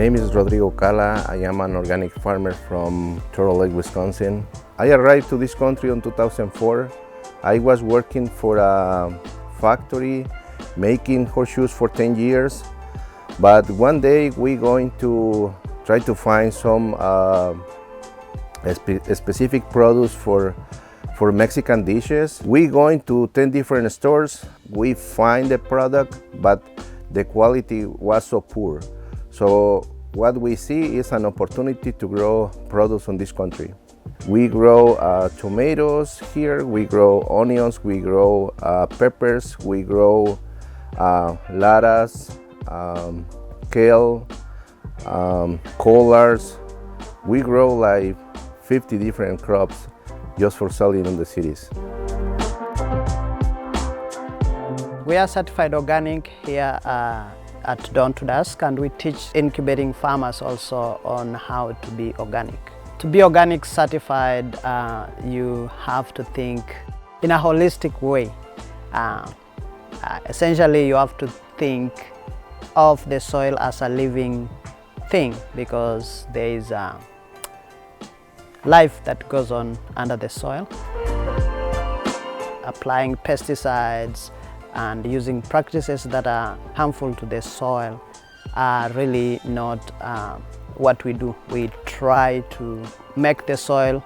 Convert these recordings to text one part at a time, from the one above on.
name is Rodrigo Cala. I am an organic farmer from Turtle Lake, Wisconsin. I arrived to this country in 2004. I was working for a factory making horseshoes for 10 years. But one day we're going to try to find some specific products for Mexican dishes. We're going to 10 different stores. We find the product, but the quality was so poor. So what we see is an opportunity to grow products in this country. We grow tomatoes here, we grow onions, we grow peppers, we grow lettuce, kale, collards. We grow like 50 different crops just for selling in the cities. We are certified organic here at Dawn to Dusk, and we teach incubating farmers also on how to be organic. To be organic certified, you have to think in a holistic way. Essentially, you have to think of the soil as a living thing, because there is life that goes on under the soil. Applying pesticides and using practices that are harmful to the soil are really not what we do. We try to make the soil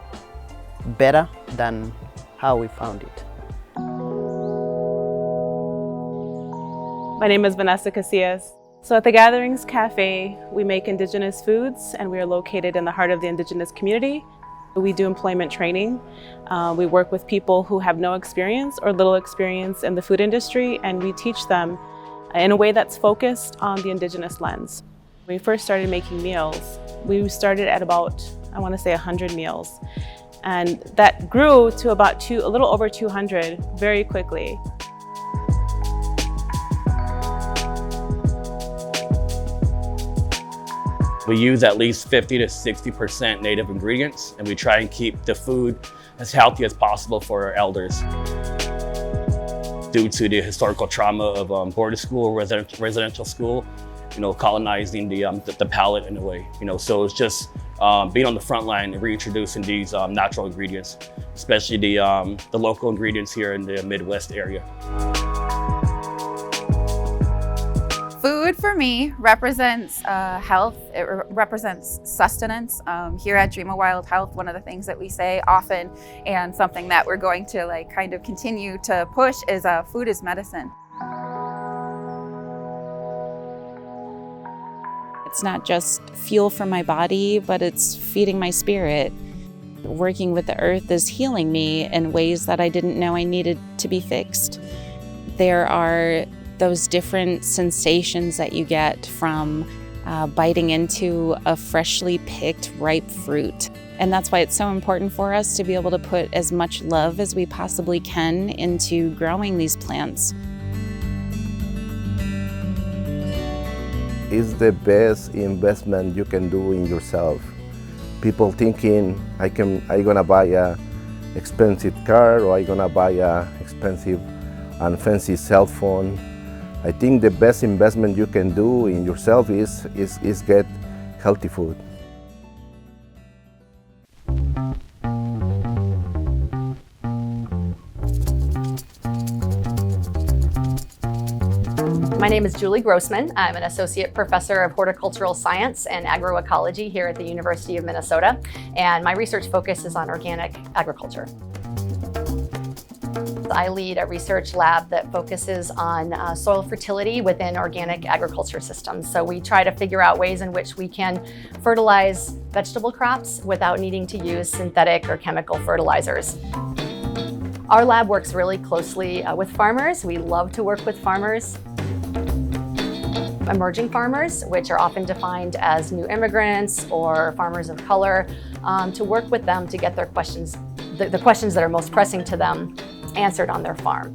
better than how we found it. My name is Vanessa Casillas. So at the Gatherings Cafe, we make Indigenous foods, and we are located in the heart of the Indigenous community. We do employment training. We work with people who have no experience or little experience in the food industry, and we teach them in a way that's focused on the Indigenous lens. When we first started making meals, we started at about, I want to say 100 meals. And that grew to about a little over 200 very quickly. We use at least 50 to 60% native ingredients, and we try and keep the food as healthy as possible for our elders. Due to the historical trauma of boarding school, residential school, colonizing the palate in a way, so it's just being on the front line and reintroducing these natural ingredients, especially the local ingredients here in the Midwest area. Food for me represents health. It represents sustenance. Here at Dream of Wild Health, one of the things that we say often, and something that we're going to kind of continue to push, is food is medicine. It's not just fuel for my body, but it's feeding my spirit. Working with the earth is healing me in ways that I didn't know I needed to be fixed. There are those different sensations that you get from biting into a freshly picked ripe fruit. And that's why it's so important for us to be able to put as much love as we possibly can into growing these plants. It's the best investment you can do in yourself. People thinking, I'm gonna buy a expensive car, or I'm gonna buy a expensive and fancy cell phone. I think the best investment you can do in yourself is get healthy food. My name is Julie Grossman. I'm an associate professor of horticultural science and agroecology here at the University of Minnesota, and my research focus is on organic agriculture. I lead a research lab that focuses on soil fertility within organic agriculture systems. So we try to figure out ways in which we can fertilize vegetable crops without needing to use synthetic or chemical fertilizers. Our lab works really closely with farmers. We love to work with farmers. Emerging farmers, which are often defined as new immigrants or farmers of color, to work with them to get their questions, the questions that are most pressing to them, answered on their farm.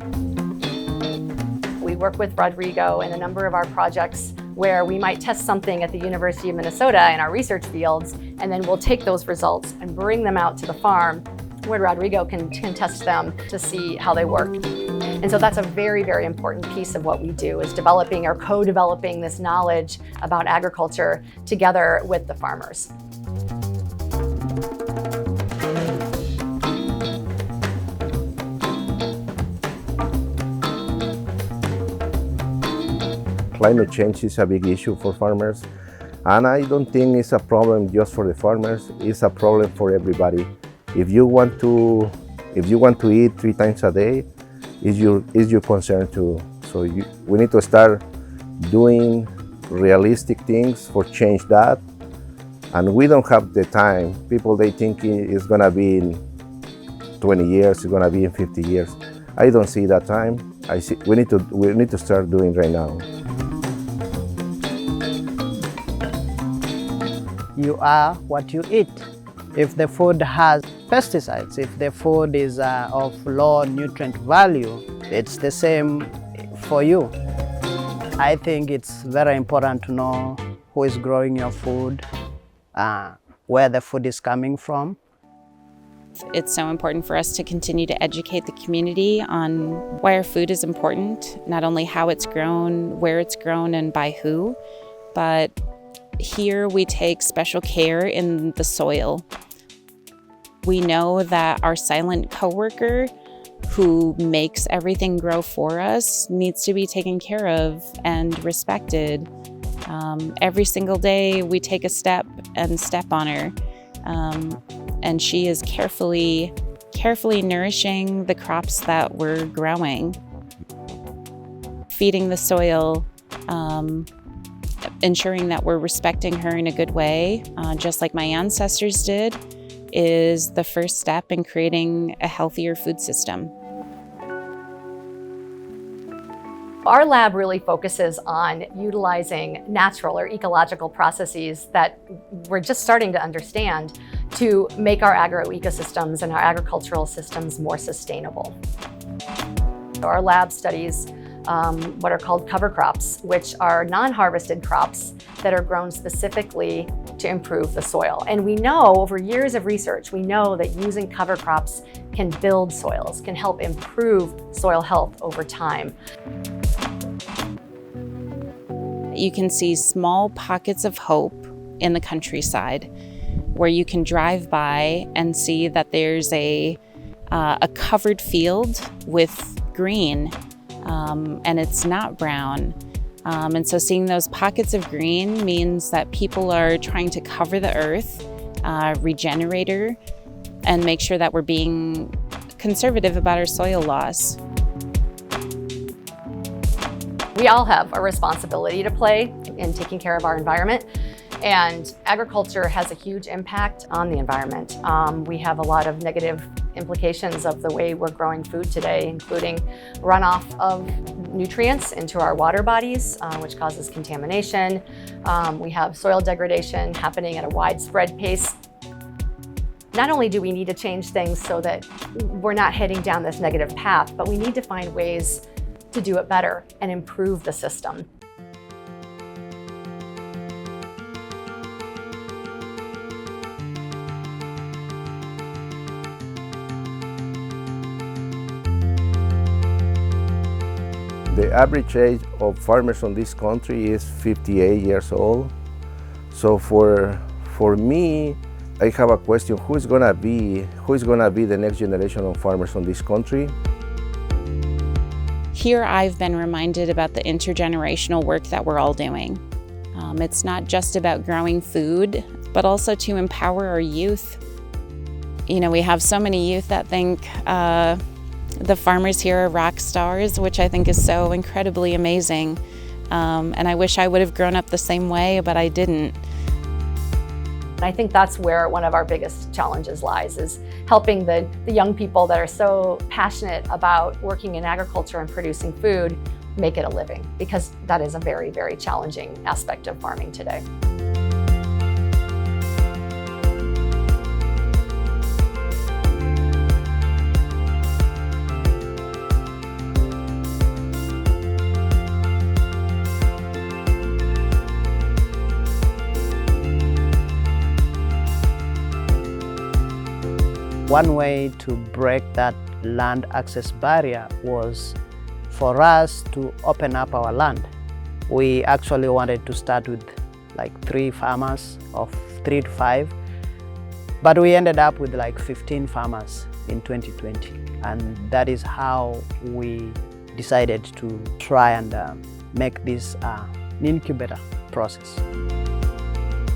We work with Rodrigo in a number of our projects where we might test something at the University of Minnesota in our research fields, and then we'll take those results and bring them out to the farm where Rodrigo can test them to see how they work. And so that's a very, very important piece of what we do, is developing or co-developing this knowledge about agriculture together with the farmers. Climate change is a big issue for farmers, and I don't think it's a problem just for the farmers. It's a problem for everybody. If you want to eat 3 times a day, is your concern too. So we need to start doing realistic things for change that. And we don't have the time. People, they think it's gonna be in 20 years, it's gonna be in 50 years. I don't see that time. I see we need to start doing right now. You are what you eat. If the food has pesticides, if the food is of low nutrient value, it's the same for you. I think it's very important to know who is growing your food, where the food is coming from. It's so important for us to continue to educate the community on why our food is important, not only how it's grown, where it's grown, and by who, but here we take special care in the soil. We know that our silent coworker who makes everything grow for us needs to be taken care of and respected. Every single day we take a step and step on her. And she is carefully nourishing the crops that we're growing, feeding the soil, ensuring that we're respecting her in a good way, just like my ancestors did, is the first step in creating a healthier food system. Our lab really focuses on utilizing natural or ecological processes that we're just starting to understand to make our agroecosystems and our agricultural systems more sustainable. Our lab studies what are called cover crops, which are non-harvested crops that are grown specifically to improve the soil. And we know, over years of research, we know that using cover crops can build soils, can help improve soil health over time. You can see small pockets of hope in the countryside where you can drive by and see that there's a covered field with green, and it's not brown. And so seeing those pockets of green means that people are trying to cover the earth, regenerate her, and make sure that we're being conservative about our soil loss. We all have a responsibility to play in taking care of our environment, and agriculture has a huge impact on the environment. We have a lot of negative implications of the way we're growing food today, including runoff of nutrients into our water bodies, which causes contamination. We have soil degradation happening at a widespread pace. Not only do we need to change things so that we're not heading down this negative path, but we need to find ways to do it better and improve the system. The average age of farmers in this country is 58 years old. So for me, I have a question: who is gonna be the next generation of farmers in this country? Here I've been reminded about the intergenerational work that we're all doing. It's not just about growing food, but also to empower our youth. You know, we have so many youth that think the farmers here are rock stars, which I think is so incredibly amazing. And I wish I would have grown up the same way, but I didn't. I think that's where one of our biggest challenges lies, is helping the young people that are so passionate about working in agriculture and producing food make it a living, because that is a very, very challenging aspect of farming today. One way to break that land access barrier was for us to open up our land. We actually wanted to start with like 3 farmers, of 3 to 5, but we ended up with like 15 farmers in 2020, and that is how we decided to try and make this an incubator process.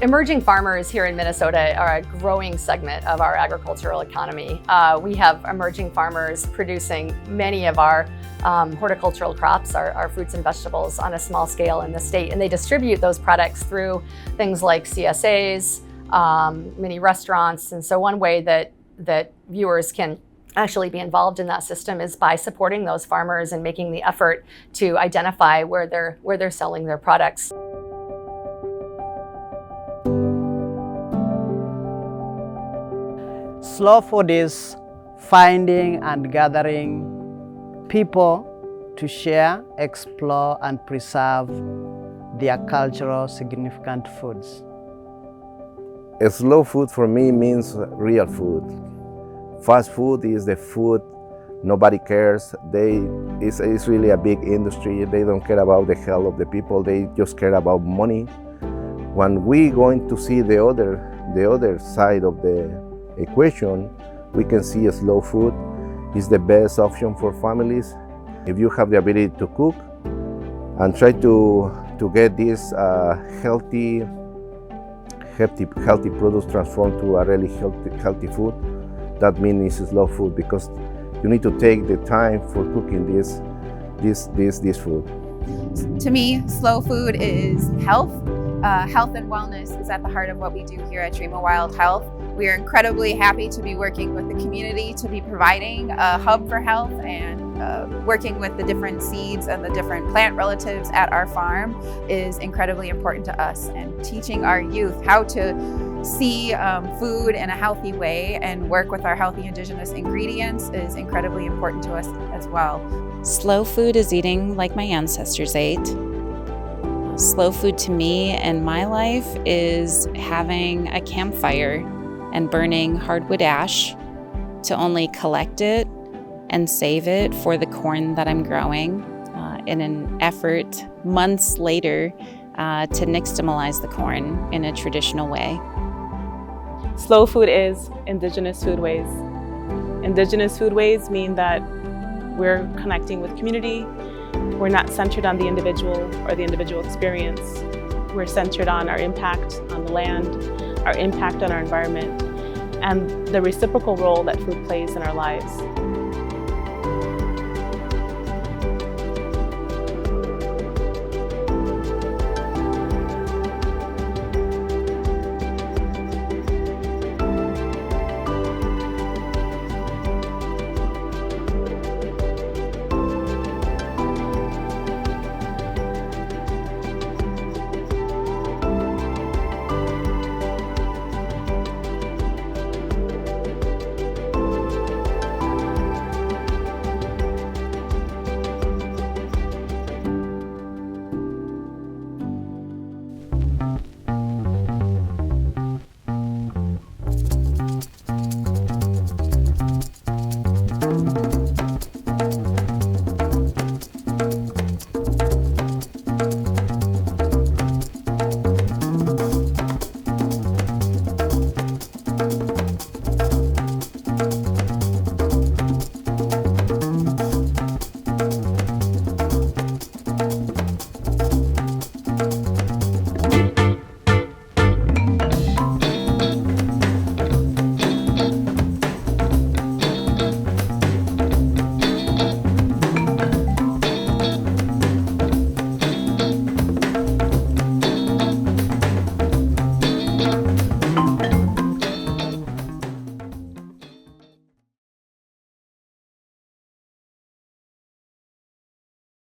Emerging farmers here in Minnesota are a growing segment of our agricultural economy. We have emerging farmers producing many of our horticultural crops, our fruits and vegetables, on a small scale in the state, and they distribute those products through things like CSAs, mini restaurants. And so one way that viewers can actually be involved in that system is by supporting those farmers and making the effort to identify where they're selling their products. Slow food is finding and gathering people to share, explore, and preserve their cultural significant foods. Slow food for me means real food. Fast food is the food nobody cares. It's really a big industry. They don't care about the health of the people. They just care about money. When we going to see the other side of the equation, we can see slow food is the best option for families. If you have the ability to cook and try to get this healthy products transformed to a really healthy food, that means it's slow food, because you need to take the time for cooking this food. To me, slow food is health. Health and wellness is at the heart of what we do here at Dream of Wild Health. We are incredibly happy to be working with the community, to be providing a hub for health, and working with the different seeds and the different plant relatives at our farm is incredibly important to us. And teaching our youth how to see food in a healthy way and work with our healthy indigenous ingredients is incredibly important to us as well. Slow food is eating like my ancestors ate. Slow food to me and my life is having a campfire and burning hardwood ash to only collect it and save it for the corn that I'm growing in an effort months later to nixtamalize the corn in a traditional way. Slow food is indigenous foodways. Indigenous foodways mean that we're connecting with community. We're not centered on the individual or the individual experience. We're centered on our impact on the land, our impact on our environment, and the reciprocal role that food plays in our lives.